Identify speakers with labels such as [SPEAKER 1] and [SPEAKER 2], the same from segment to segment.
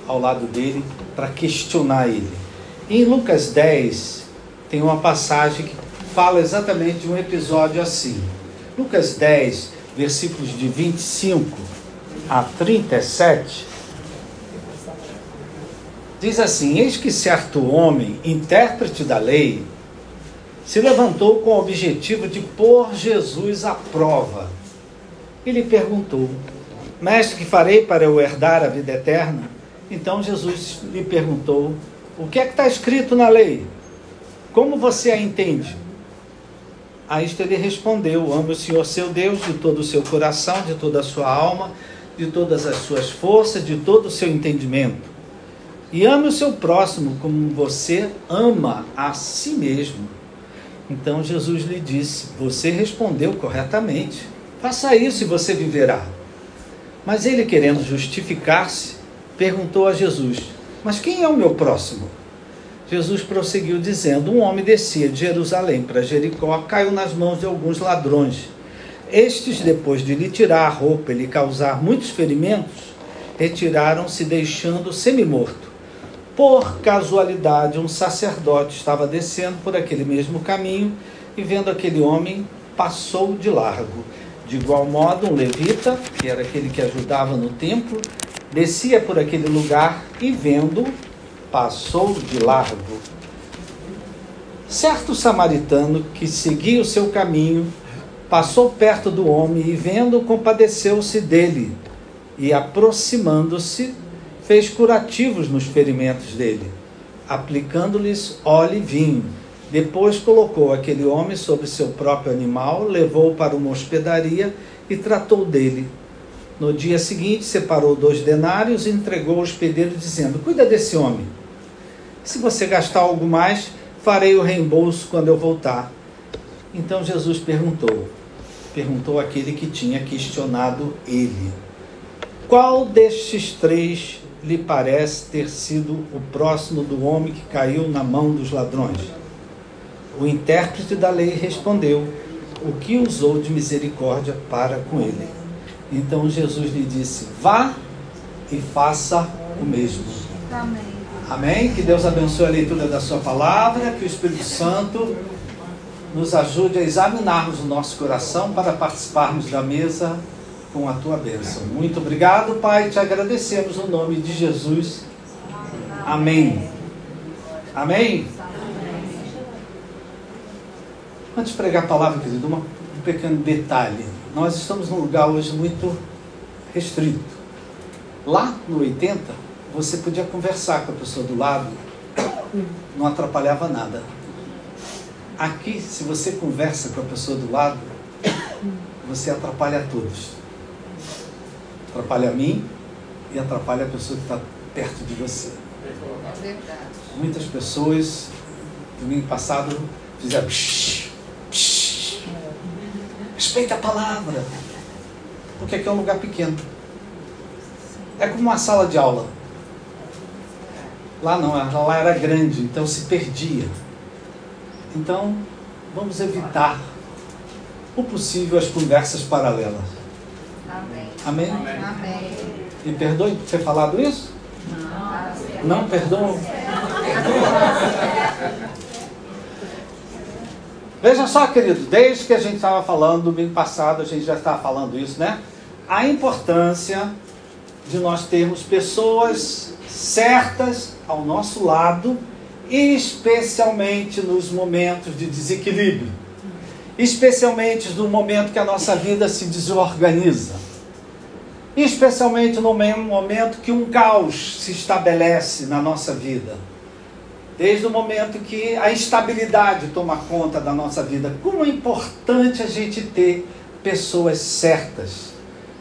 [SPEAKER 1] ao lado dele para questionar ele. Em Lucas 10 tem uma passagem que fala exatamente de um episódio assim. Lucas 10, versículos de 25 a 37, diz assim: eis que certo homem, intérprete da lei, se levantou com o objetivo de pôr Jesus à prova. Ele perguntou: mestre, que farei para eu herdar a vida eterna? Então Jesus lhe perguntou: o que é que está escrito na lei? Como você a entende? A isto ele respondeu: ame o Senhor seu Deus de todo o seu coração, de toda a sua alma, de todas as suas forças, de todo o seu entendimento. E ame o seu próximo como você ama a si mesmo. Então Jesus lhe disse: você respondeu corretamente. Faça isso e você viverá. Mas ele, querendo justificar-se, perguntou a Jesus: mas quem é o meu próximo? Jesus prosseguiu dizendo: um homem descia de Jerusalém para Jericó, caiu nas mãos de alguns ladrões. Estes, depois de lhe tirar a roupa e lhe causar muitos ferimentos, retiraram-se, deixando semi-morto. Por casualidade, um sacerdote estava descendo por aquele mesmo caminho e, vendo aquele homem, passou de largo. De igual modo, um levita, que era aquele que ajudava no templo, descia por aquele lugar e, vendo, passou de largo. Certo samaritano que seguia o seu caminho passou perto do homem e, vendo, compadeceu-se dele e, aproximando-se, fez curativos nos ferimentos dele, aplicando-lhes óleo e vinho. Depois colocou aquele homem sobre seu próprio animal, levou-o para uma hospedaria e tratou dele. No dia seguinte, separou 2 denários e entregou ao hospedeiro, dizendo: cuida desse homem. Se você gastar algo mais, farei o reembolso quando eu voltar. Então Jesus perguntou àquele que tinha questionado ele: qual destes 3 lhe parece ter sido o próximo do homem que caiu na mão dos ladrões? O intérprete da lei respondeu: o que usou de misericórdia para com ele. Então Jesus lhe disse: vá e faça o mesmo.
[SPEAKER 2] Amém.
[SPEAKER 1] Amém? Que Deus abençoe a leitura da sua palavra, que o Espírito Santo nos ajude a examinarmos o nosso coração para participarmos da mesa com a tua bênção. Muito obrigado, Pai, te agradecemos no nome de Jesus. Amém. Amém? Antes de pregar a palavra, querido, um pequeno detalhe. Nós estamos num lugar hoje muito restrito. Lá no 80, você podia conversar com a pessoa do lado, não atrapalhava nada. Aqui, se você conversa com a pessoa do lado, você atrapalha a todos. Atrapalha a mim e atrapalha a pessoa que está perto de você.
[SPEAKER 2] É verdade.
[SPEAKER 1] Muitas pessoas, domingo passado, fizeram psh, psh. Respeita a palavra, porque aqui é um lugar pequeno. É como uma sala de aula. Lá não, lá era grande, então se perdia. Então, vamos evitar o possível as conversas paralelas.
[SPEAKER 2] Amém.
[SPEAKER 1] Amém?
[SPEAKER 2] Amém.
[SPEAKER 1] Me perdoe por ter falado isso? Não perdoam? Veja só, querido, desde que a gente estava falando, domingo passado, a gente já estava falando isso, né? A importância de nós termos pessoas certas ao nosso lado, especialmente nos momentos de desequilíbrio, especialmente no momento que a nossa vida se desorganiza, especialmente no momento que um caos se estabelece na nossa vida, desde o momento que a instabilidade toma conta da nossa vida. Como é importante a gente ter pessoas certas,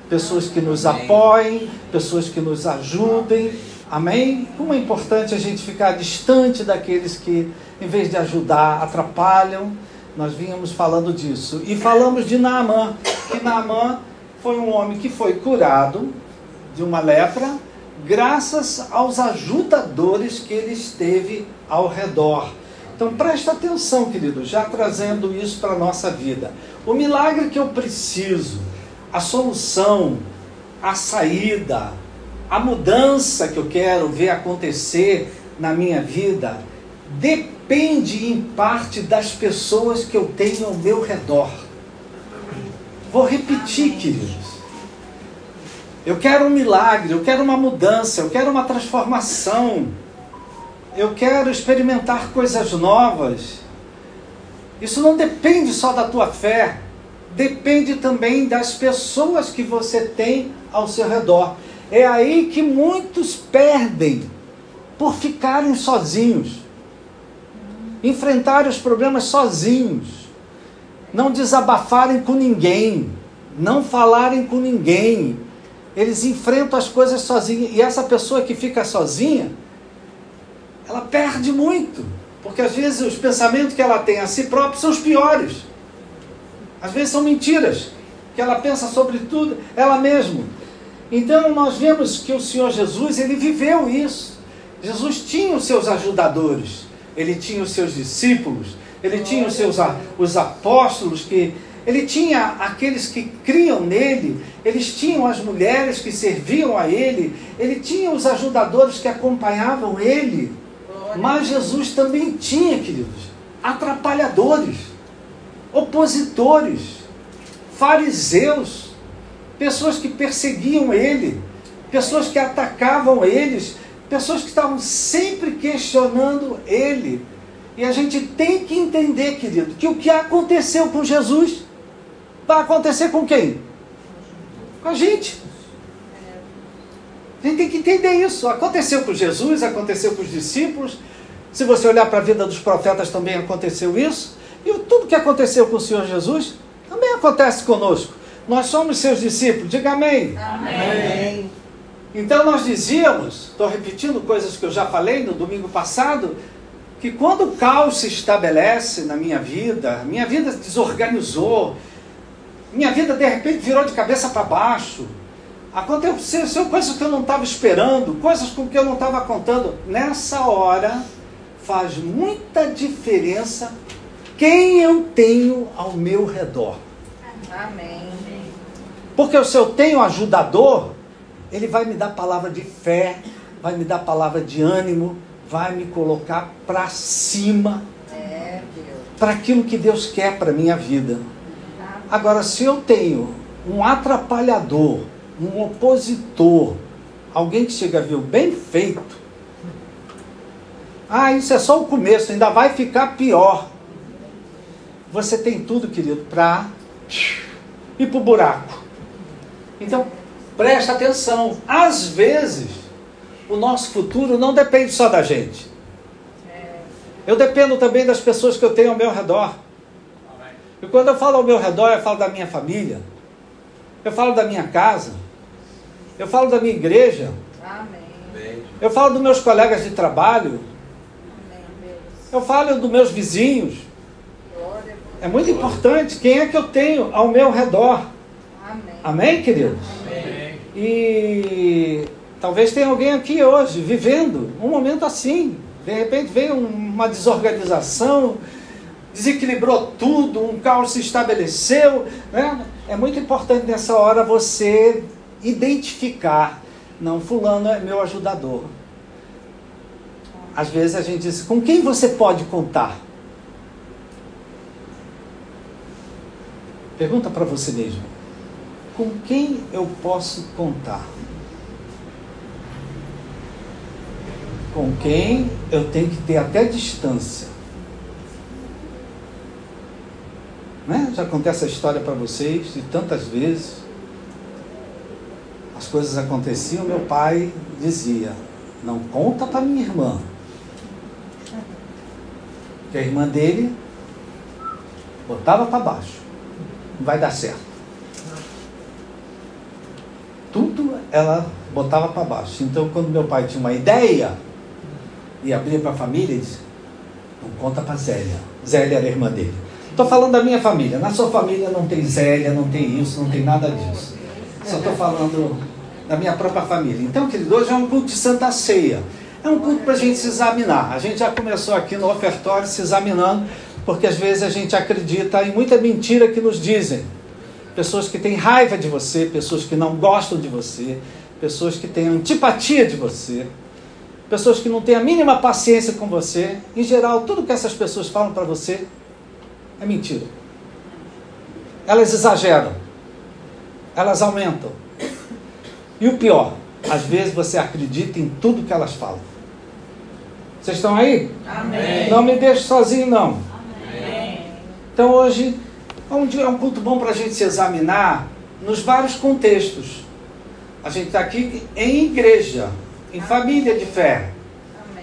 [SPEAKER 1] pessoas que nos apoiem, pessoas que nos ajudem. Amém? Como é importante a gente ficar distante daqueles que, em vez de ajudar, atrapalham. Nós vínhamos falando disso. E falamos de Naamã, que Naamã foi um homem que foi curado de uma lepra, graças aos ajudadores que ele esteve ao redor. Então presta atenção, querido, já trazendo isso para a nossa vida. O milagre que eu preciso, a solução, a saída, A mudança que eu quero ver acontecer na minha vida depende em parte das pessoas que eu tenho ao meu redor. Vou repetir, queridos. Eu quero um milagre, eu quero uma mudança, eu quero uma transformação. Eu quero experimentar coisas novas. Isso não depende só da tua fé. Depende também das pessoas que você tem ao seu redor. É aí que muitos perdem por ficarem sozinhos. Enfrentarem os problemas sozinhos. Não desabafarem com ninguém. Não falarem com ninguém. Eles enfrentam as coisas sozinhos. E essa pessoa que fica sozinha, ela perde muito. Porque às vezes os pensamentos que ela tem a si própria são os piores. Às vezes são mentiras. Que ela pensa sobre tudo, ela mesma. Então nós vemos que o Senhor Jesus, ele viveu isso. Jesus tinha os seus ajudadores. Ele tinha os seus discípulos. Ele tinha os apóstolos que... Ele tinha aqueles que criam nele, eles tinham as mulheres que serviam a ele, ele tinha os ajudadores que acompanhavam ele, mas Jesus também tinha, queridos, atrapalhadores, opositores, fariseus, pessoas que perseguiam ele, pessoas que atacavam eles, pessoas que estavam sempre questionando ele. E a gente tem que entender, querido, que o que aconteceu com Jesus vai acontecer com quem? Com a gente. A gente tem que entender isso. Aconteceu com Jesus, aconteceu com os discípulos. Se você olhar para a vida dos profetas, também aconteceu isso. E tudo que aconteceu com o Senhor Jesus também acontece conosco. Nós somos seus discípulos. Diga amém.
[SPEAKER 2] Amém.
[SPEAKER 1] Então nós dizíamos, estou repetindo coisas que eu já falei no domingo passado, que quando o caos se estabelece na minha vida desorganizou, minha vida de repente virou de cabeça para baixo, aconteceu coisas que eu não estava esperando, coisas com que eu não estava contando. Nessa hora faz muita diferença quem eu tenho ao meu redor.
[SPEAKER 2] Amém.
[SPEAKER 1] Porque se eu tenho ajudador, ele vai me dar palavra de fé, vai me dar palavra de ânimo, vai me colocar para cima, para aquilo que Deus quer para a minha vida. Agora, se eu tenho um atrapalhador, um opositor, alguém que chega a ver o bem feito, isso é só o começo, ainda vai ficar pior. Você tem tudo, querido, para ir para o buraco. Então, presta atenção. Às vezes, o nosso futuro não depende só da gente. Eu dependo também das pessoas que eu tenho ao meu redor. E quando eu falo ao meu redor, eu falo da minha família, eu falo da minha casa, eu falo da minha igreja, eu falo dos meus colegas de trabalho, eu falo dos meus vizinhos. É muito importante quem é que eu tenho ao meu redor. Amém, queridos?
[SPEAKER 3] Amém.
[SPEAKER 1] E talvez tenha alguém aqui hoje vivendo um momento assim. De repente veio uma desorganização, desequilibrou tudo, um caos se estabeleceu, né? É muito importante nessa hora você identificar, não, fulano é meu ajudador. Às vezes a gente diz, com quem você pode contar? Pergunta para você mesmo, com quem eu posso contar? Com quem eu tenho que ter até distância? Né? Já contei essa história para vocês de tantas vezes. As coisas aconteciam, meu pai dizia, não conta para minha irmã. Que a irmã dele botava para baixo. Não vai dar certo. Tudo ela botava para baixo. Então quando meu pai tinha uma ideia e abria para a família, ele dizia, não conta para Zélia. Zélia era a irmã dele. Estou falando da minha família. Na sua família não tem Zélia, não tem isso, não tem nada disso. Só estou falando da minha própria família. Então, querido, hoje é um culto de Santa Ceia. É um culto para a gente se examinar. A gente já começou aqui no ofertório se examinando, porque às vezes a gente acredita em muita mentira que nos dizem. Pessoas que têm raiva de você, pessoas que não gostam de você, pessoas que têm antipatia de você, pessoas que não têm a mínima paciência com você. Em geral, tudo que essas pessoas falam para você é mentira. Elas exageram, elas aumentam. E o pior, às vezes você acredita em tudo que elas falam. Vocês estão aí?
[SPEAKER 2] Amém.
[SPEAKER 1] Não me deixe sozinho, não.
[SPEAKER 2] Amém.
[SPEAKER 1] Então hoje é um culto bom para a gente se examinar nos vários contextos. A gente está aqui em igreja, em família de fé.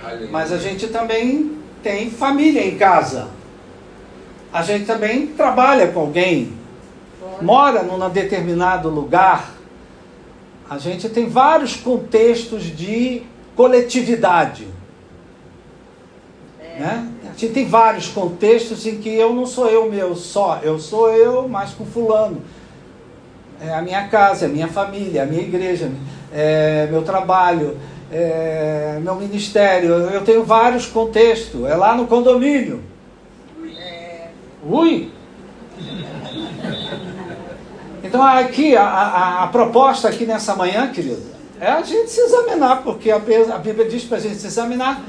[SPEAKER 2] Amém.
[SPEAKER 1] Mas a gente também tem família em casa. A gente também trabalha com alguém, mora num determinado lugar. A gente tem vários contextos de coletividade. Né? A gente tem vários contextos em que eu não sou eu meu só, eu sou eu, mas com fulano. É a minha casa, é a minha família, é a minha igreja, é meu trabalho, é meu ministério. Eu tenho vários contextos, é lá no condomínio. Ui! Então aqui, a proposta aqui nessa manhã, querido, é a gente se examinar, porque a Bíblia diz para a gente se examinar.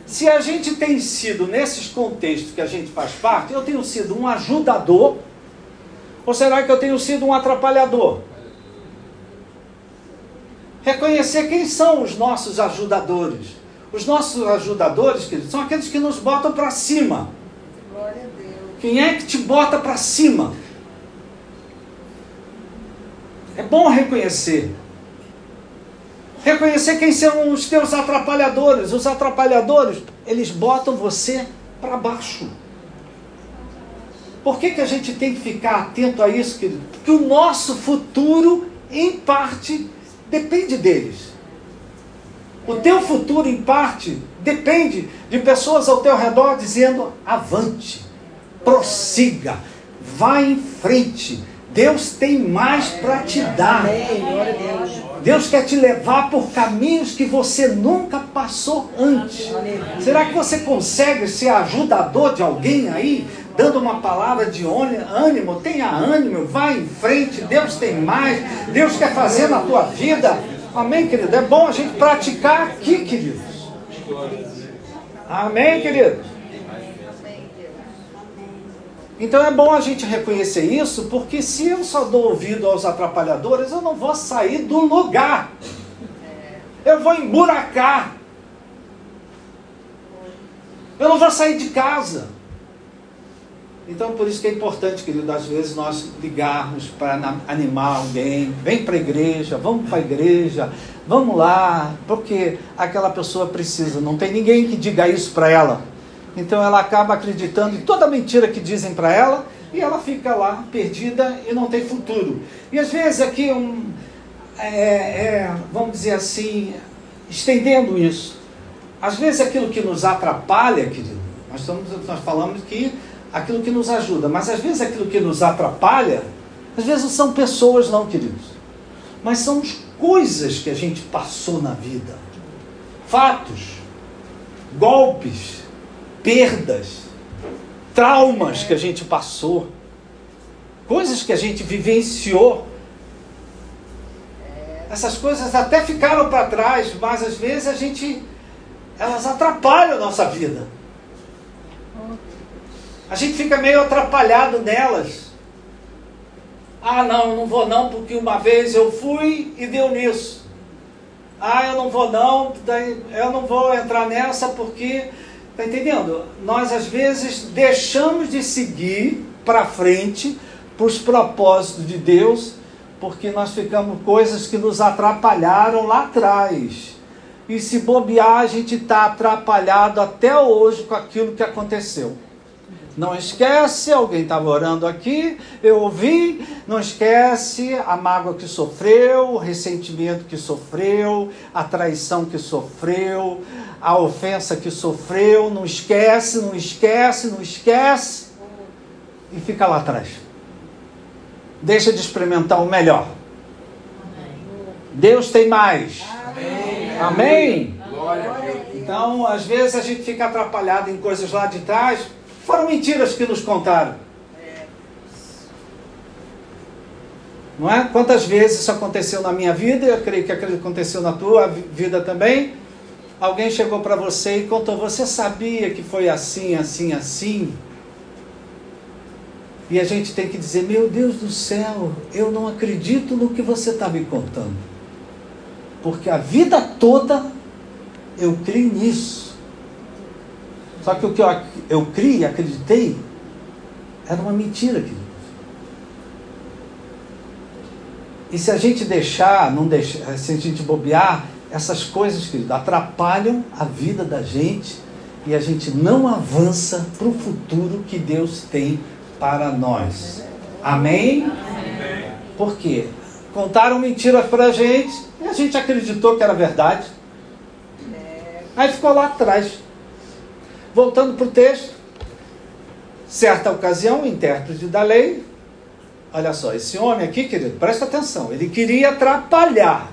[SPEAKER 1] Se a gente tem sido, nesses contextos que a gente faz parte, eu tenho sido um ajudador, ou será que eu tenho sido um atrapalhador? Reconhecer quem são os nossos ajudadores. Os nossos ajudadores, queridos, são aqueles que nos botam para cima.
[SPEAKER 2] Glória a Deus.
[SPEAKER 1] Quem é que te bota para cima? É bom reconhecer. Reconhecer quem são os teus atrapalhadores. Os atrapalhadores, eles botam você para baixo. Por que a gente tem que ficar atento a isso, querido? Porque o nosso futuro, em parte, depende deles. O teu futuro, em parte, depende de pessoas ao teu redor dizendo: avante, prossiga, vá em frente. Deus tem mais para te dar.
[SPEAKER 2] Glória a Deus.
[SPEAKER 1] Deus quer te levar por caminhos que você nunca passou antes. Será que você consegue ser ajudador de alguém aí? Dando uma palavra de ânimo, tenha ânimo, vá em frente, Deus tem mais, Deus quer fazer na tua vida. Amém, querido? É bom a gente praticar aqui, queridos. Amém, queridos? Então é bom a gente reconhecer isso, porque se eu só dou ouvido aos atrapalhadores, eu não vou sair do lugar. Eu vou emburacar. Eu não vou sair de casa. Então por isso que é importante, querido, às vezes nós ligarmos para animar alguém. Vem para a igreja, vamos para a igreja, vamos lá, porque aquela pessoa precisa. Não tem ninguém que diga isso para ela. Então ela acaba acreditando em toda mentira que dizem para ela, e ela fica lá perdida e não tem futuro. E às vezes aqui, vamos dizer assim, estendendo isso, às vezes aquilo que nos atrapalha, querido, nós falamos que aquilo que nos ajuda, mas às vezes aquilo que nos atrapalha, às vezes não são pessoas não, queridos, mas são coisas que a gente passou na vida, fatos, golpes, perdas, traumas que a gente passou, coisas que a gente vivenciou. Essas coisas até ficaram para trás, mas às vezes elas atrapalham a nossa vida. A gente fica meio atrapalhado nelas. Ah, não, eu não vou não, porque uma vez eu fui e deu nisso. Ah, eu não vou não, eu não vou entrar nessa porque... Está entendendo? Nós às vezes deixamos de seguir para frente, para os propósitos de Deus, porque nós ficamos coisas que nos atrapalharam lá atrás. E se bobear, a gente está atrapalhado até hoje com aquilo que aconteceu. Não esquece, alguém estava orando aqui, eu ouvi, não esquece a mágoa que sofreu, o ressentimento que sofreu, a traição que sofreu, a ofensa que sofreu, não esquece, não esquece, não esquece, e fica lá atrás. Deixa de experimentar o melhor. Deus tem mais. Amém? Amém? Então, às vezes a gente fica atrapalhado em coisas lá de trás. Foram mentiras que nos contaram. Não é? Quantas vezes isso aconteceu na minha vida, eu creio que aconteceu na tua vida também. Alguém chegou para você e contou, você sabia que foi assim, assim, assim? E a gente tem que dizer, meu Deus do céu, eu não acredito no que você está me contando. Porque a vida toda eu criei nisso. Só que o que eu criei e acreditei era uma mentira, queridos. E se a gente se a gente bobear, essas coisas, queridos, atrapalham a vida da gente e a gente não avança para o futuro que Deus tem para nós. Amém? Amém. Por quê? Contaram mentiras para a gente e a gente acreditou que era verdade. Aí ficou lá atrás. Voltando para o texto, certa ocasião, o intérprete da lei, olha só, esse homem aqui, querido, presta atenção, ele queria atrapalhar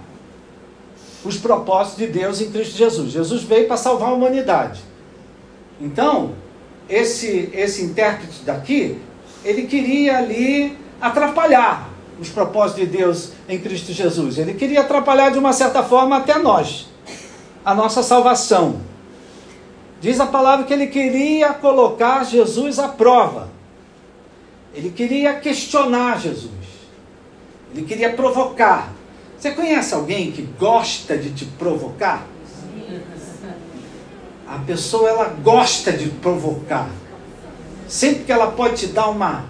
[SPEAKER 1] os propósitos de Deus em Cristo Jesus. Jesus veio para salvar a humanidade. Então, esse intérprete daqui, ele queria ali atrapalhar os propósitos de Deus em Cristo Jesus. Ele queria atrapalhar de uma certa forma até nós, a nossa salvação. Diz a palavra que ele queria colocar Jesus à prova. Ele queria questionar Jesus. Ele queria provocar. Você conhece alguém que gosta de te provocar? A pessoa, ela gosta de provocar. Sempre que ela pode te dar uma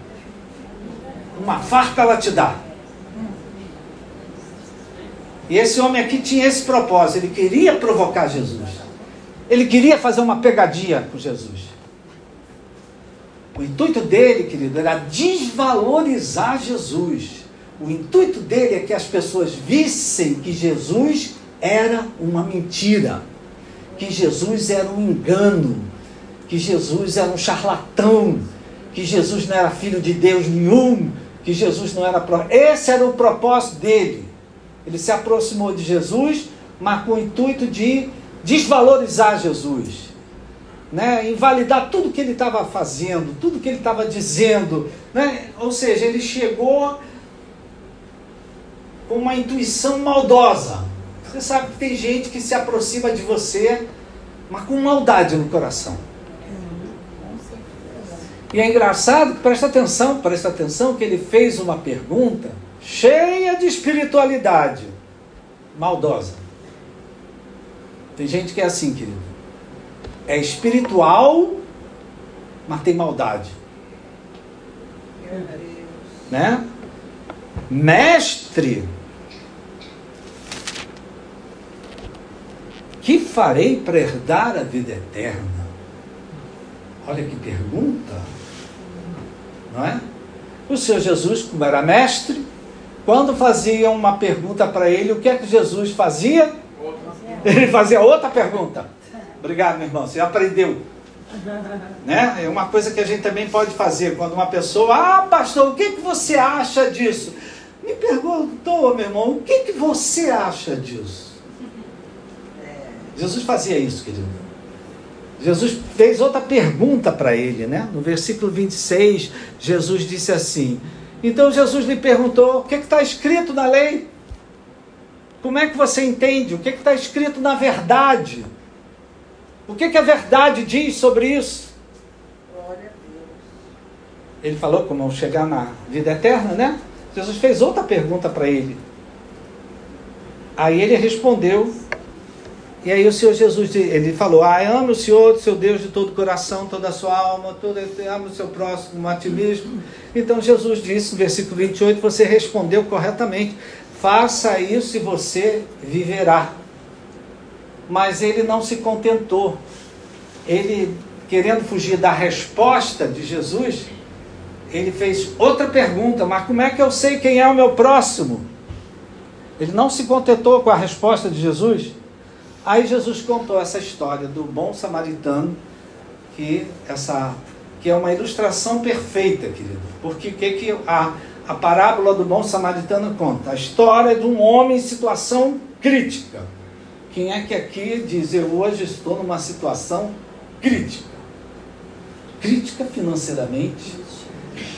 [SPEAKER 1] farpa, ela te dá. E esse homem aqui tinha esse propósito. Ele queria provocar Jesus. Ele queria fazer uma pegadinha com Jesus. O intuito dele, querido, era desvalorizar Jesus. O intuito dele é que as pessoas vissem que Jesus era uma mentira, que Jesus era um engano, que Jesus era um charlatão, que Jesus não era filho de Deus nenhum, que Jesus não era... Esse era o propósito dele. Ele se aproximou de Jesus, mas com o intuito de desvalorizar Jesus, né? Invalidar tudo que ele estava fazendo, tudo que ele estava dizendo, né? Ou seja, ele chegou com uma intuição maldosa. Você sabe que tem gente que se aproxima de você, mas com maldade no coração. E é engraçado, presta atenção que ele fez uma pergunta cheia de espiritualidade, maldosa. Tem gente que é assim, querido. É espiritual, mas tem maldade.
[SPEAKER 2] Meu Deus.
[SPEAKER 1] Né? Mestre, que farei para herdar a vida eterna? Olha que pergunta. Não é? O Senhor Jesus, como era mestre, quando faziam uma pergunta para ele, o que é que Jesus fazia? Ele fazia outra pergunta. Obrigado, meu irmão, você aprendeu. Né? É uma coisa que a gente também pode fazer. Quando uma pessoa, pastor, o que você acha disso? Me perguntou, meu irmão, o que você acha disso? Jesus fazia isso, querido. Jesus fez outra pergunta para ele, né? No versículo 26, Jesus disse assim, então Jesus lhe perguntou, o que está escrito na lei? Como é que você entende? O que está escrito na verdade? O que a verdade diz sobre isso?
[SPEAKER 2] Glória a Deus.
[SPEAKER 1] Ele falou como chegar na vida eterna, né? Jesus fez outra pergunta para ele. Aí ele respondeu. E aí o Senhor Jesus, ele falou, ame o Senhor, seu Deus, de todo o coração, toda a sua alma, ame o seu próximo, como a ti mesmo. Então Jesus disse no versículo 28, você respondeu corretamente. Faça isso e você viverá. Mas ele não se contentou. Ele, querendo fugir da resposta de Jesus, ele fez outra pergunta, mas como é que eu sei quem é o meu próximo? Ele não se contentou com a resposta de Jesus. Aí Jesus contou essa história do bom samaritano, que é uma ilustração perfeita, querido. Porque o que a parábola do bom samaritano conta? A história de um homem em situação crítica. Quem é que aqui diz, eu hoje estou numa situação crítica? Crítica financeiramente,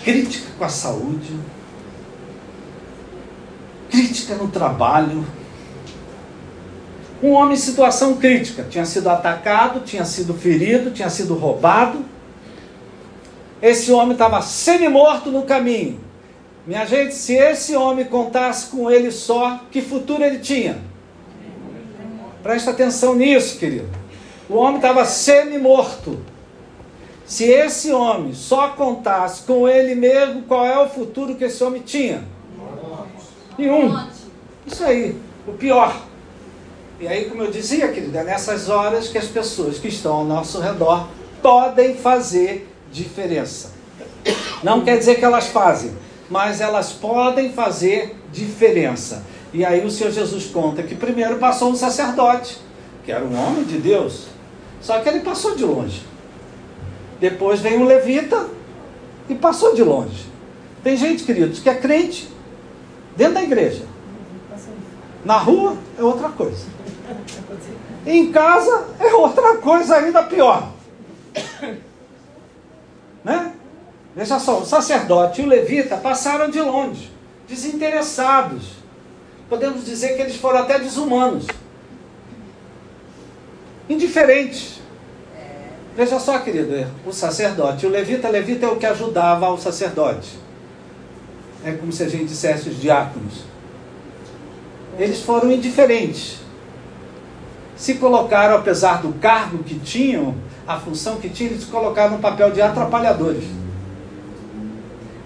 [SPEAKER 1] crítica com a saúde, crítica no trabalho. Um homem em situação crítica, tinha sido atacado, tinha sido ferido, tinha sido roubado. Esse homem estava semi-morto no caminho. Minha gente, se esse homem contasse com ele só, que futuro ele tinha? Presta atenção nisso, querido. O homem estava semi-morto. Se esse homem só contasse com ele mesmo, qual é o futuro que esse homem tinha? Nenhum. Isso aí, o pior. E aí, como eu dizia, querido, é nessas horas que as pessoas que estão ao nosso redor podem fazer diferença. Não quer dizer que elas fazem, mas elas podem fazer diferença. E aí o Senhor Jesus conta que primeiro passou um sacerdote, que era um homem de Deus, só que ele passou de longe. Depois vem um levita e passou de longe. Tem gente, queridos, que é crente dentro da igreja. Na rua é outra coisa. Em casa é outra coisa ainda pior. Né? Veja só, o sacerdote e o levita passaram de longe, desinteressados. Podemos dizer que eles foram até desumanos. Indiferentes. Veja só, querido, o sacerdote e o levita é o que ajudava ao sacerdote. É como se a gente dissesse os diáconos. Eles foram indiferentes. Se colocaram, apesar do cargo que tinham, a função que tinham, eles se colocaram no papel de atrapalhadores.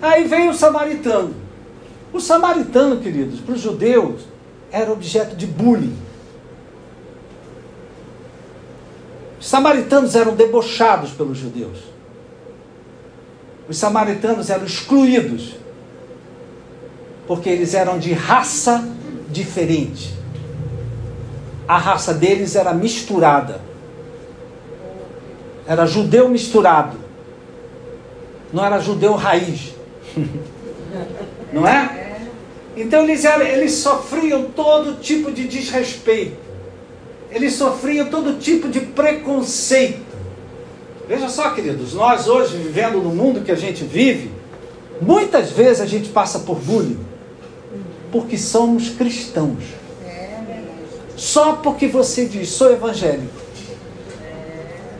[SPEAKER 1] Aí veio o samaritano. O samaritano, queridos, para os judeus, era objeto de bullying. Os samaritanos eram debochados pelos judeus. Os samaritanos eram excluídos, porque eles eram de raça diferente. A raça deles era misturada. Era judeu misturado. Não era judeu raiz. Não é? Então eles sofriam todo tipo de desrespeito. Eles sofriam todo tipo de preconceito. Veja só, queridos, nós hoje, vivendo no mundo que a gente vive, muitas vezes a gente passa por bullying, porque somos cristãos. Só porque você diz, sou evangélico.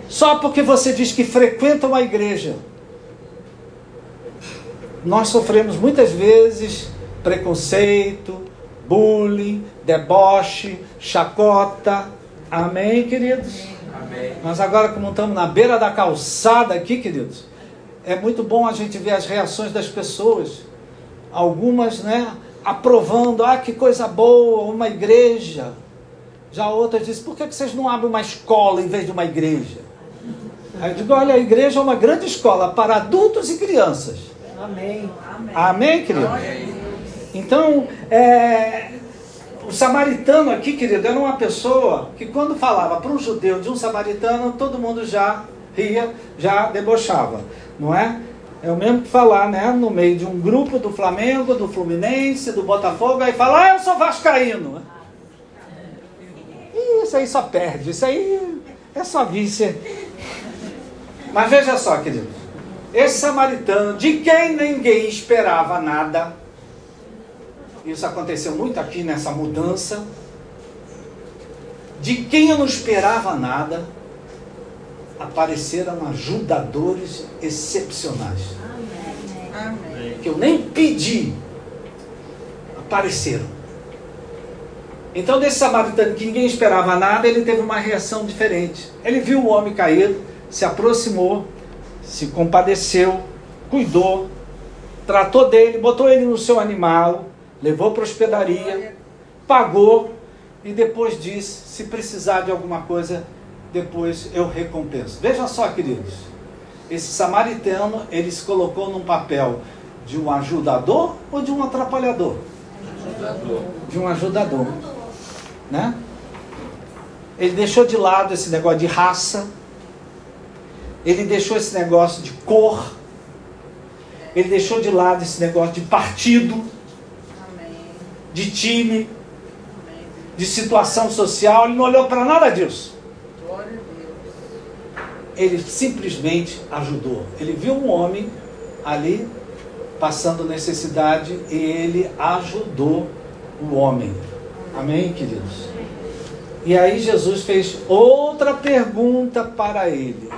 [SPEAKER 1] Só porque você diz que frequenta uma igreja. Nós sofremos muitas vezes preconceito, bullying, deboche, chacota. Amém, queridos? Amém. Nós agora, como estamos na beira da calçada aqui, queridos, é muito bom a gente ver as reações das pessoas. Algumas, né, aprovando, que coisa boa, uma igreja. Já outras dizem, por que vocês não abrem uma escola em vez de uma igreja? Aí eu digo, olha, a igreja é uma grande escola para adultos e crianças.
[SPEAKER 2] Amém.
[SPEAKER 1] Amém, querido? Amém. Então, o samaritano aqui, querido, era uma pessoa que quando falava para um judeu de um samaritano, todo mundo já ria, já debochava, não é? É o mesmo que falar, né, no meio de um grupo do Flamengo, do Fluminense, do Botafogo, aí fala, eu sou vascaíno. Isso aí só perde, isso aí é só vícia. Mas veja só, querido, esse samaritano, de quem ninguém esperava nada, isso aconteceu muito aqui nessa mudança, de quem eu não esperava nada, apareceram ajudadores excepcionais. Amém. Que eu nem pedi, apareceram. Então, desse samaritano que ninguém esperava nada, ele teve uma reação diferente. Ele viu o homem caído, se aproximou, se compadeceu, cuidou, tratou dele, botou ele no seu animal, levou para a hospedaria, pagou e depois disse, se precisar de alguma coisa, depois eu recompenso. Veja só, queridos, esse samaritano, ele se colocou num papel de um ajudador ou de um atrapalhador? Ajudador. De um ajudador, né? Ele deixou de lado esse negócio de raça, ele deixou esse negócio de cor, ele deixou de lado esse negócio de partido, de time, de situação social, ele não olhou para nada disso. Ele simplesmente ajudou. Ele viu um homem ali passando necessidade e ele ajudou o homem. Amém, queridos? E aí Jesus fez outra pergunta para ele.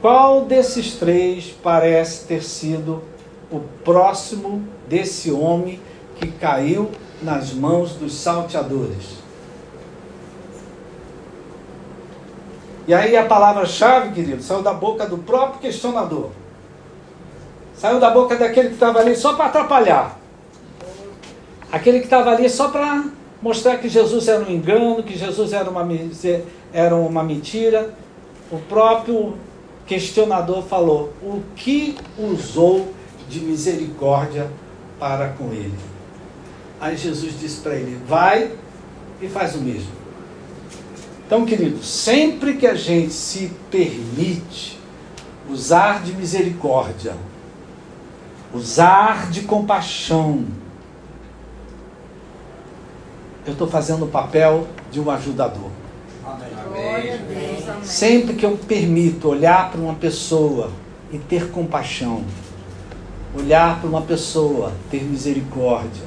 [SPEAKER 1] Qual desses três parece ter sido o próximo desse homem que caiu nas mãos dos salteadores? E aí a palavra-chave, querido, saiu da boca do próprio questionador. Saiu da boca daquele que estava ali só para atrapalhar. Aquele que estava ali só para mostrar que Jesus era um engano, que Jesus era uma mentira. O próprio questionador falou: o que usou de misericórdia para com ele? Aí Jesus disse para ele: vai e faz o mesmo. Então, querido, sempre que a gente se permite usar de misericórdia, usar de compaixão, eu estou fazendo o papel de um ajudador.
[SPEAKER 2] Glória a Deus, amém.
[SPEAKER 1] Sempre que eu permito olhar para uma pessoa e ter compaixão, olhar para uma pessoa, ter misericórdia,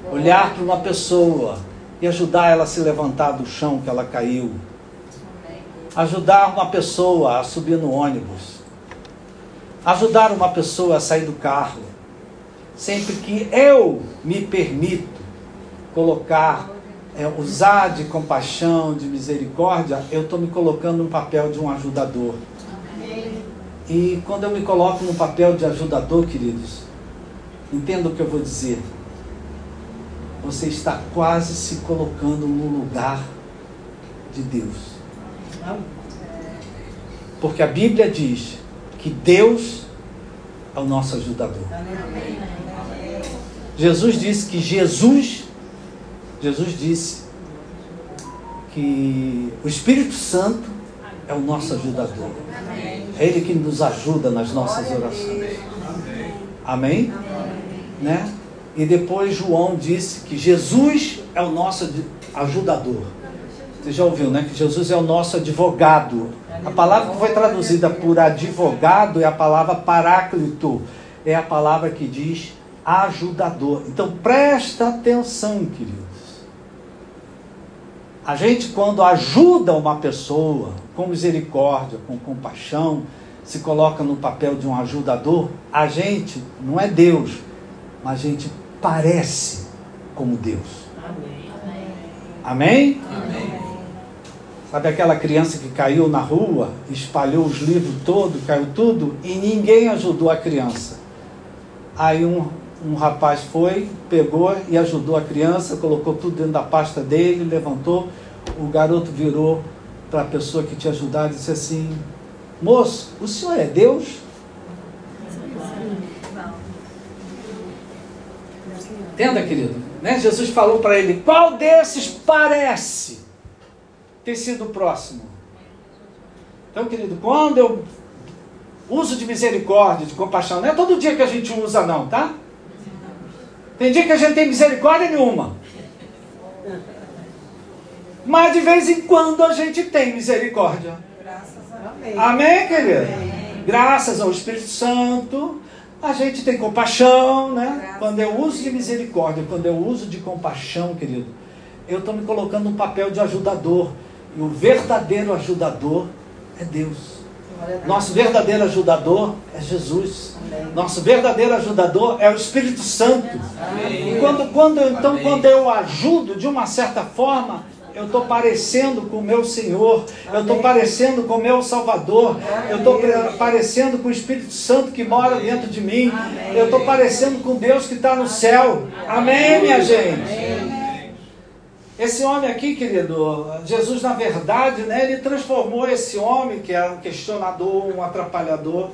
[SPEAKER 1] olhar para uma pessoa e ajudar ela a se levantar do chão que ela caiu, ajudar uma pessoa a subir no ônibus, ajudar uma pessoa a sair do carro, sempre que eu me permito colocar, usar de compaixão, de misericórdia, eu estou me colocando no papel de um ajudador. E quando eu me coloco no papel de ajudador, queridos, entenda o que eu vou dizer. Você está quase se colocando no lugar de Deus. Porque a Bíblia diz que Deus é o nosso ajudador. Jesus disse que o Espírito Santo é o nosso ajudador. É Ele que nos ajuda nas nossas orações. Amém? Né? E depois João disse que Jesus é o nosso ajudador. Você já ouviu, né? Que Jesus é o nosso advogado. A palavra que foi traduzida por advogado é a palavra paráclito. É a palavra que diz ajudador. Então presta atenção, queridos. A gente, quando ajuda uma pessoa com misericórdia, com compaixão, se coloca no papel de um ajudador, a gente não é Deus, mas a gente parece como Deus. Amém? Amém? Sabe aquela criança que caiu na rua, espalhou os livros todos, caiu tudo, e ninguém ajudou a criança. Aí um rapaz foi, pegou e ajudou a criança, colocou tudo dentro da pasta dele, levantou. O garoto virou para a pessoa que tinha ajudado e disse assim: moço, o senhor é Deus? Entenda, querido, né? Jesus falou para ele: qual desses parece ter sido o próximo? Então, querido, quando eu uso de misericórdia, de compaixão, não é todo dia que a gente usa não, tá? Tem dia que a gente tem misericórdia nenhuma, mas de vez em quando a gente tem misericórdia. Amém, querido? Graças ao Espírito Santo a gente tem compaixão, né? Quando eu uso de misericórdia, quando eu uso de compaixão, querido, eu estou me colocando no papel de ajudador. E o verdadeiro ajudador é Deus. Nosso verdadeiro ajudador é Jesus. Nosso verdadeiro ajudador é o Espírito Santo. E quando eu ajudo de uma certa forma, eu estou parecendo com o meu Senhor, eu estou parecendo com o meu Salvador, eu estou parecendo com o Espírito Santo que mora dentro de mim, eu estou parecendo com Deus que está no céu. Amém, minha gente? Esse homem aqui, querido, Jesus, na verdade, né, ele transformou esse homem, que era um questionador, um atrapalhador,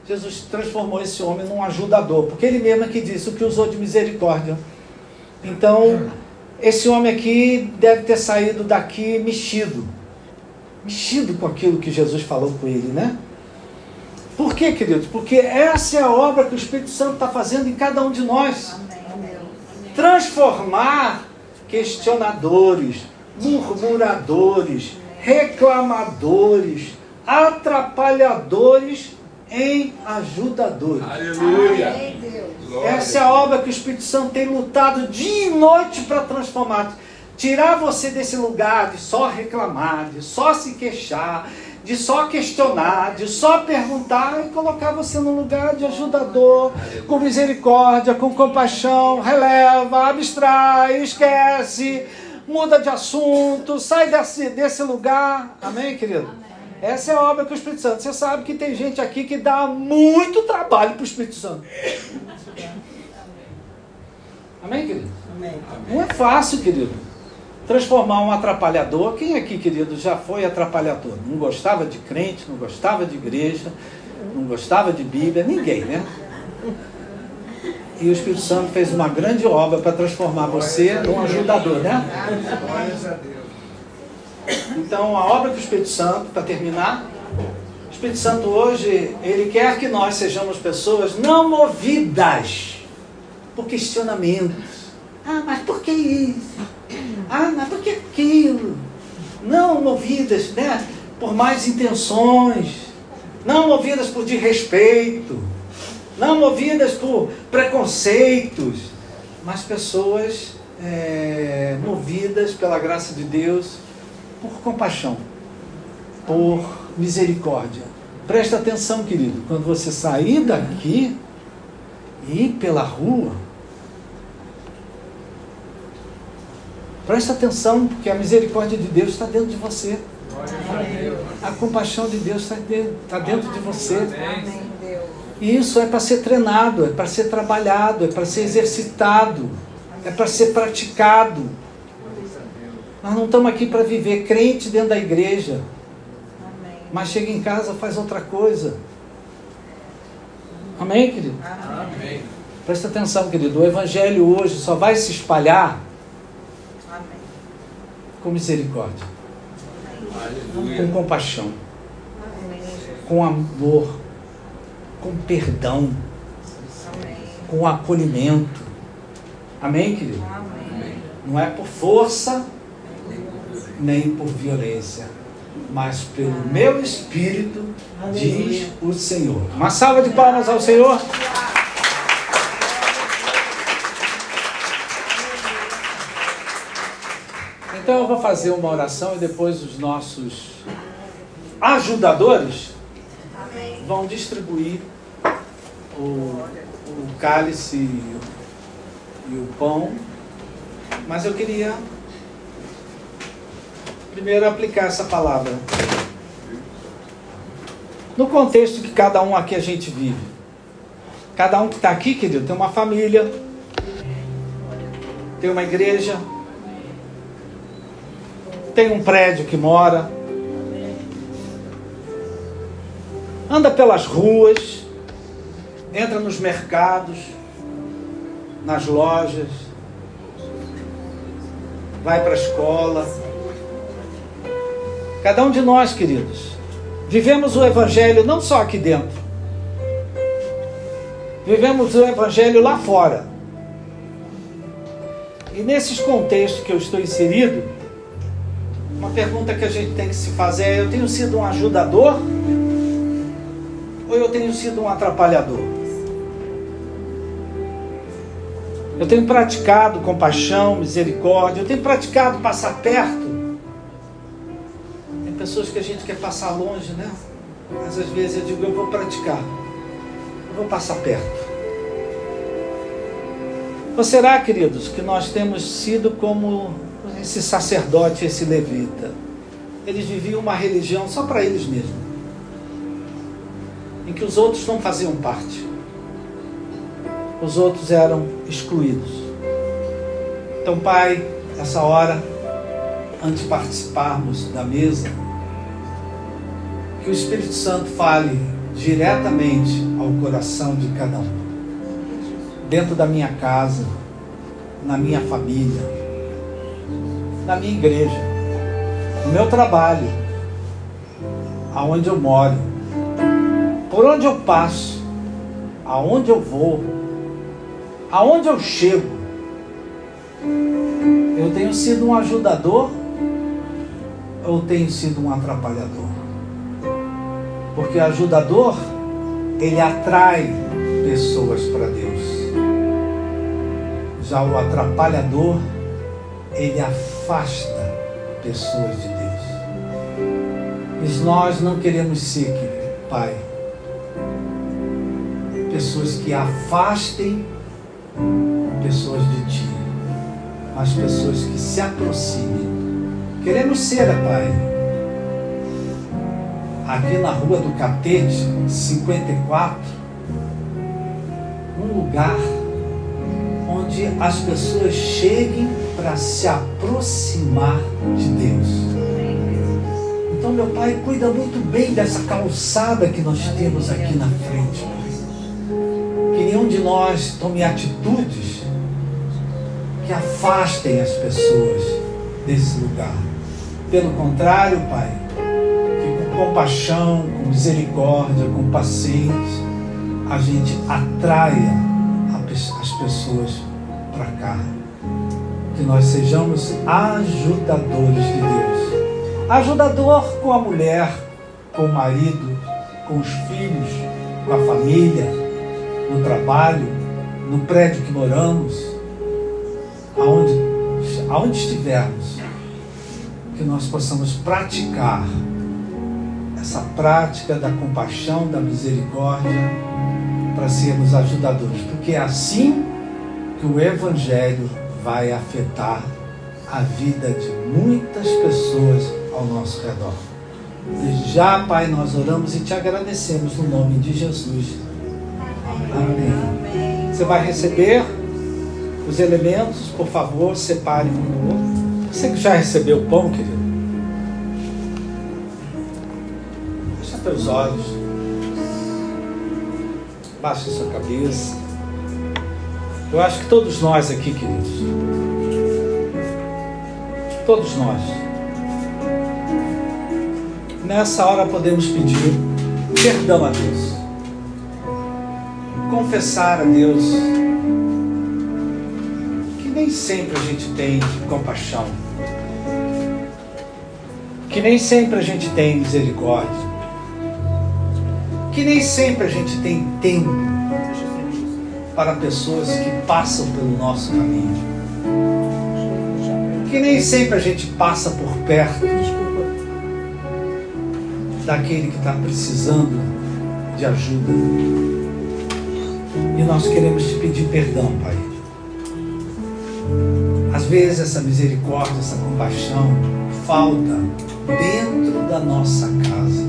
[SPEAKER 1] Jesus transformou esse homem num ajudador, porque ele mesmo é que disse o que usou de misericórdia. Então, esse homem aqui deve ter saído daqui mexido com aquilo que Jesus falou com ele, né? Por quê, queridos? Porque essa é a obra que o Espírito Santo está fazendo em cada um de nós. Transformar questionadores, murmuradores, reclamadores, atrapalhadores em ajudadores.
[SPEAKER 3] Aleluia!
[SPEAKER 1] Essa é a obra que o Espírito Santo tem lutado dia e noite para transformar. Tirar você desse lugar de só reclamar, de só se queixar, de só questionar, de só perguntar, e colocar você num lugar de ajudador, com misericórdia, com compaixão, releva, abstrai, esquece, muda de assunto, sai desse lugar. Amém, querido? Amém. Essa é a obra que o Espírito Santo... Você sabe que tem gente aqui que dá muito trabalho para o Espírito Santo. Amém, querido? Amém. Não é fácil, querido, transformar um atrapalhador. Quem aqui, querido, já foi atrapalhador? Não gostava de crente, não gostava de igreja, não gostava de Bíblia, ninguém, né? E o Espírito Santo fez uma grande obra para transformar você num ajudador, né? Então, a obra do Espírito Santo, para terminar, o Espírito Santo hoje, ele quer que nós sejamos pessoas não movidas por questionamentos. Ah, mas por que isso? Ah, mas por que aquilo? Não movidas, né, por más intenções, não movidas por desrespeito, não movidas por preconceitos, mas pessoas movidas pela graça de Deus, por compaixão, por misericórdia. Presta atenção, querido, quando você sair daqui e ir pela rua, presta atenção, porque a misericórdia de Deus está dentro de você. A compaixão de Deus está dentro de você. E isso é para ser treinado, é para ser trabalhado, é para ser exercitado, é para ser praticado. Nós não estamos aqui para viver crente dentro da igreja. Mas chega em casa, faz outra coisa. Amém, querido? Amém. Presta atenção, querido. O Evangelho hoje só vai se espalhar com misericórdia, com compaixão, com amor, com perdão, com acolhimento. Amém, querido? Não é por força nem por violência, mas pelo meu Espírito, diz o Senhor. Uma salva de palmas ao Senhor. Então eu vou fazer uma oração e depois os nossos ajudadores vão distribuir o cálice e o pão. Mas eu queria primeiro aplicar essa palavra no contexto que cada um aqui a gente vive. Cada um que está aqui, querido, tem uma família, tem uma igreja, tem um prédio que mora, anda pelas ruas, entra nos mercados, nas lojas, vai para a escola. Cada um de nós, queridos, vivemos o Evangelho não só aqui dentro, vivemos o Evangelho lá fora. E nesses contextos que eu estou inserido, uma pergunta que a gente tem que se fazer é: eu tenho sido um ajudador ou eu tenho sido um atrapalhador? Eu tenho praticado compaixão, misericórdia, eu tenho praticado passar perto. Tem pessoas que a gente quer passar longe, né? Mas às vezes eu digo: eu vou praticar, eu vou passar perto. Ou será, queridos, que nós temos sido como esse sacerdote, esse levita? Eles viviam uma religião só para eles mesmos, em que os outros não faziam parte, os outros eram excluídos. Então, Pai, essa hora, antes de participarmos da mesa, que o Espírito Santo fale diretamente ao coração de cada um, dentro da minha casa, na minha família, na minha igreja, no meu trabalho, aonde eu moro, por onde eu passo, aonde eu vou, aonde eu chego. Eu tenho sido um ajudador ou tenho sido um atrapalhador? Porque ajudador, ele atrai pessoas para Deus. Já o atrapalhador, ele afasta pessoas de Deus. E nós não queremos ser, Pai, pessoas que afastem pessoas de Ti, mas pessoas que se aproximem. Queremos ser, Pai, aqui na Rua do Catete, 54, um lugar onde as pessoas cheguem para se aproximar de Deus. Então, meu Pai, cuida muito bem dessa calçada que nós temos aqui na frente, Pai. Que nenhum de nós tome atitudes que afastem as pessoas desse lugar. Pelo contrário, Pai, que com compaixão, com misericórdia, com paciência, a gente atraia as pessoas para cá. Que nós sejamos ajudadores de Deus. Ajudador com a mulher, com o marido, com os filhos, com a família, no trabalho, no prédio que moramos, aonde estivermos, que nós possamos praticar essa prática da compaixão, da misericórdia, para sermos ajudadores, porque é assim que o Evangelho vai afetar a vida de muitas pessoas ao nosso redor. Desde já, Pai, nós oramos e te agradecemos no nome de Jesus. Amém. Você vai receber os elementos, por favor, separe um do outro. Você que já recebeu o pão, querido, fecha teus olhos, baixa sua cabeça. Eu acho que todos nós aqui, queridos, todos nós, nessa hora podemos pedir perdão a Deus, confessar a Deus que nem sempre a gente tem compaixão, que nem sempre a gente tem misericórdia, que nem sempre a gente tem tempo para pessoas que passam pelo nosso caminho, que nem sempre a gente passa por perto daquele que está precisando de ajuda. E nós queremos te pedir perdão, Pai. Às vezes essa misericórdia, essa compaixão falta dentro da nossa casa,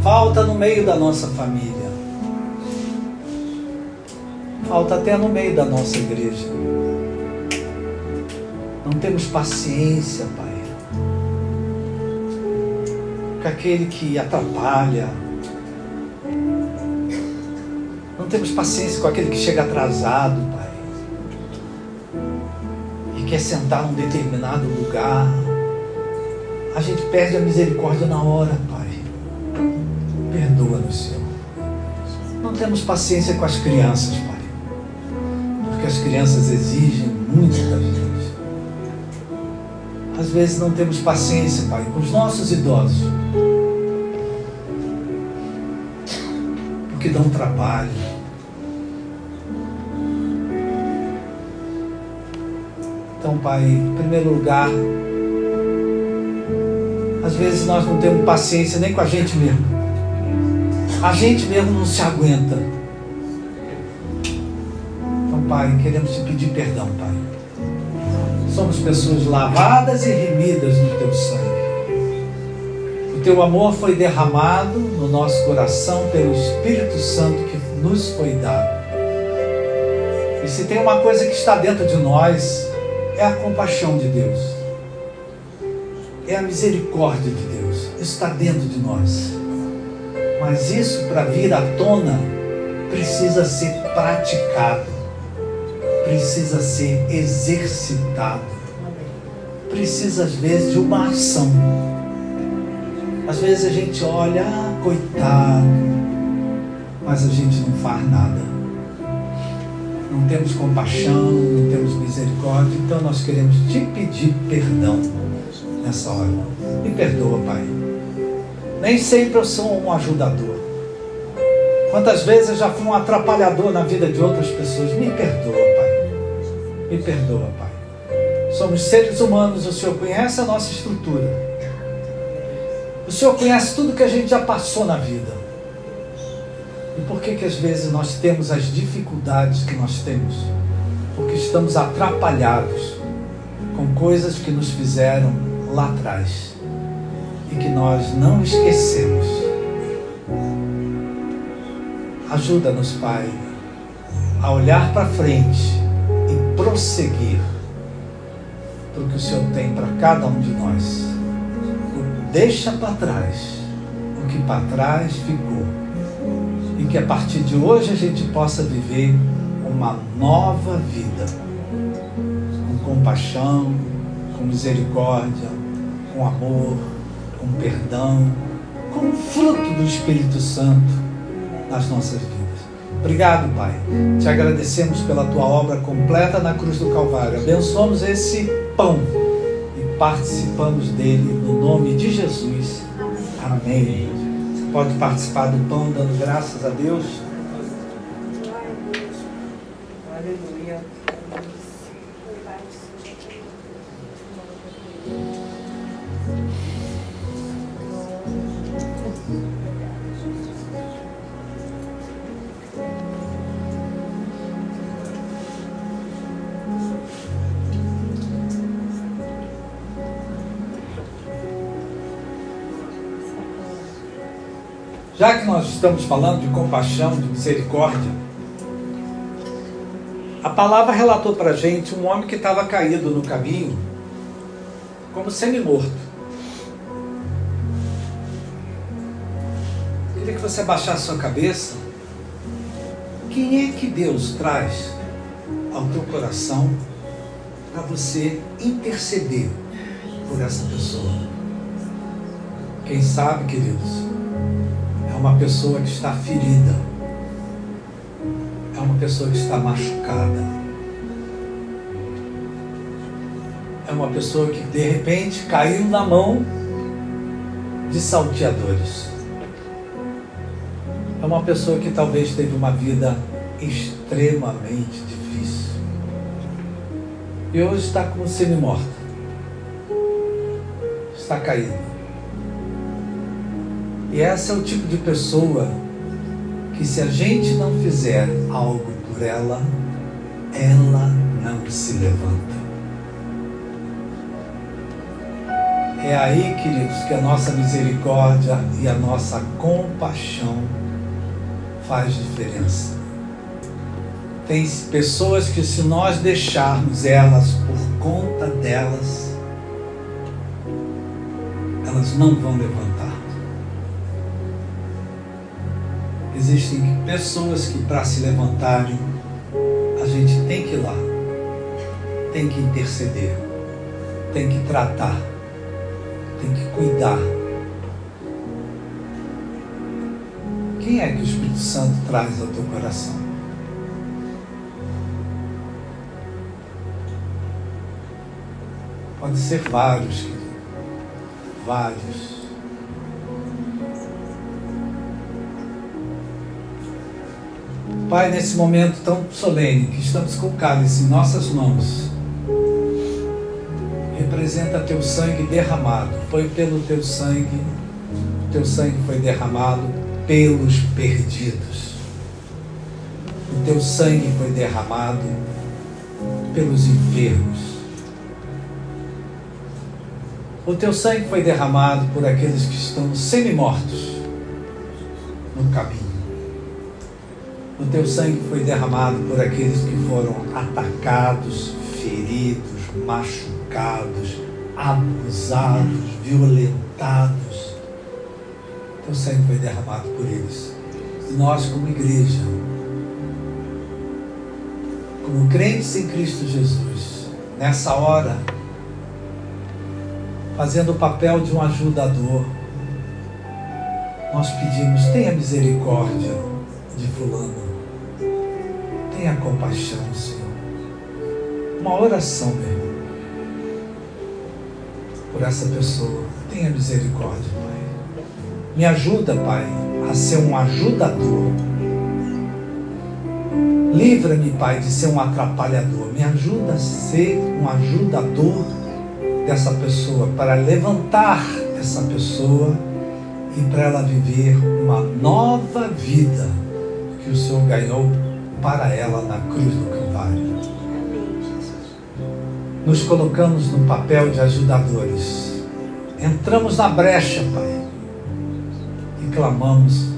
[SPEAKER 1] falta no meio da nossa família, falta até no meio da nossa igreja. Não temos paciência, Pai, com aquele que atrapalha. Não temos paciência com aquele que chega atrasado, Pai, e quer sentar num determinado lugar. A gente perde a misericórdia na hora, Pai. Perdoa-nos, Senhor. Não temos paciência com as crianças, Pai, porque as crianças exigem muito da gente. Às vezes não temos paciência, Pai, com os nossos idosos, porque dão trabalho. Então, Pai, em primeiro lugar, às vezes nós não temos paciência nem com a gente mesmo. A gente mesmo não se aguenta. Então, Pai, queremos te pedir perdão, Pai. Somos pessoas lavadas e remidas no Teu sangue. O Teu amor foi derramado no nosso coração pelo Espírito Santo que nos foi dado. E se tem uma coisa que está dentro de nós, é a compaixão de Deus, é a misericórdia de Deus. Isso está dentro de nós. Mas isso, para vir à tona, precisa ser praticado, precisa ser exercitado, precisa às vezes de uma ação. Às vezes a gente olha, coitado, mas a gente não faz nada. Não temos compaixão, não temos misericórdia. Então nós queremos te pedir perdão nessa hora. Me perdoa, Pai. Nem sempre eu sou um ajudador. Quantas vezes eu já fui um atrapalhador na vida de outras pessoas. Me perdoa, Pai. Me perdoa, Pai. Somos seres humanos, o Senhor conhece a nossa estrutura. O Senhor conhece tudo que a gente já passou na vida. E por que às vezes nós temos as dificuldades que nós temos? Porque estamos atrapalhados com coisas que nos fizeram lá atrás e que nós não esquecemos. Ajuda-nos, Pai, a olhar para frente e prosseguir para o que o Senhor tem para cada um de nós. Deixa para trás o que para trás ficou e que a partir de hoje a gente possa viver uma nova vida com compaixão, com misericórdia, com amor, com perdão, com o fruto do Espírito Santo nas nossas vidas. Obrigado, Pai. Te agradecemos pela Tua obra completa na cruz do Calvário. Abençoamos esse pão e participamos dele no nome de Jesus. Amém. Você pode participar do pão dando graças a Deus.
[SPEAKER 2] Aleluia.
[SPEAKER 1] Já que nós estamos falando de compaixão, de misericórdia, a palavra relatou para a gente um homem que estava caído no caminho, como semi-morto. Queria que você abaixasse sua cabeça. Quem é que Deus traz ao teu coração para você interceder por essa pessoa? Quem sabe, queridos, é uma pessoa que está ferida, é uma pessoa que está machucada, é uma pessoa que de repente caiu na mão de salteadores, é uma pessoa que talvez teve uma vida extremamente difícil e hoje está como semi-morta, está caída. E essa é o tipo de pessoa que, se a gente não fizer algo por ela, ela não se levanta. É aí, queridos, que a nossa misericórdia e a nossa compaixão faz diferença. Tem pessoas que, se nós deixarmos elas por conta delas, elas não vão levantar. Existem pessoas que, para se levantarem, a gente tem que ir lá, tem que interceder, tem que tratar, tem que cuidar. Quem é que o Espírito Santo traz ao teu coração? Pode ser vários, querido, vários. Pai, nesse momento tão solene que estamos com o cálice em nossas mãos, representa teu sangue derramado. Foi pelo teu sangue foi derramado pelos perdidos. O teu sangue foi derramado pelos enfermos. O teu sangue foi derramado por aqueles que estão semi-mortos no caminho. O teu sangue foi derramado por aqueles que foram atacados, feridos, machucados, abusados, violentados. O teu sangue foi derramado por eles. E nós, como igreja, como crentes em Cristo Jesus, nessa hora, fazendo o papel de um ajudador, nós pedimos: tenha misericórdia de fulano, tenha compaixão, Senhor. Uma oração, meu irmão, por essa pessoa. Tenha misericórdia, Pai. Me ajuda, Pai, a ser um ajudador. Livra-me, Pai, de ser um atrapalhador. Me ajuda a ser um ajudador dessa pessoa, para levantar essa pessoa e para ela viver uma nova vida que o Senhor ganhou para ela na cruz do Calvário. Nos colocamos no papel de ajudadores. Entramos na brecha, Pai, e clamamos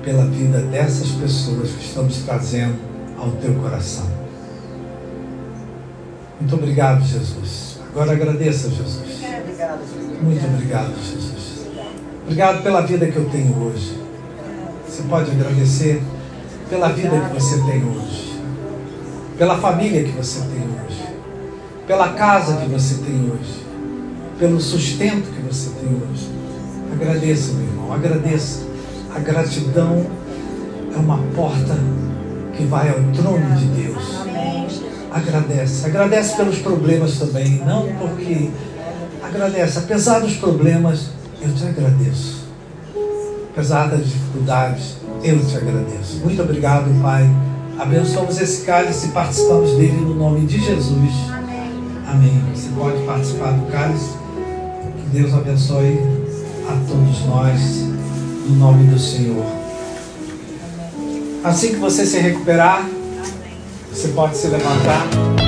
[SPEAKER 1] pela vida dessas pessoas que estamos trazendo ao Teu coração. Muito obrigado, Jesus. Agora agradeça, Jesus. Muito obrigado, Jesus. Obrigado pela vida que eu tenho hoje. Você pode agradecer pela vida que você tem hoje, pela família que você tem hoje, pela casa que você tem hoje, pelo sustento que você tem hoje. Agradeça, meu irmão, agradeça. A gratidão é uma porta que vai ao trono de Deus. Agradece. Agradece pelos problemas também, não porque... Agradece. Apesar dos problemas, eu te agradeço. Apesar das dificuldades, eu te agradeço. Muito obrigado, Pai. Abençoamos esse cálice e participamos dele no nome de Jesus. Amém. Você pode participar do cálice. Que Deus abençoe a todos nós, no nome do Senhor. Assim que você se recuperar, você pode se levantar.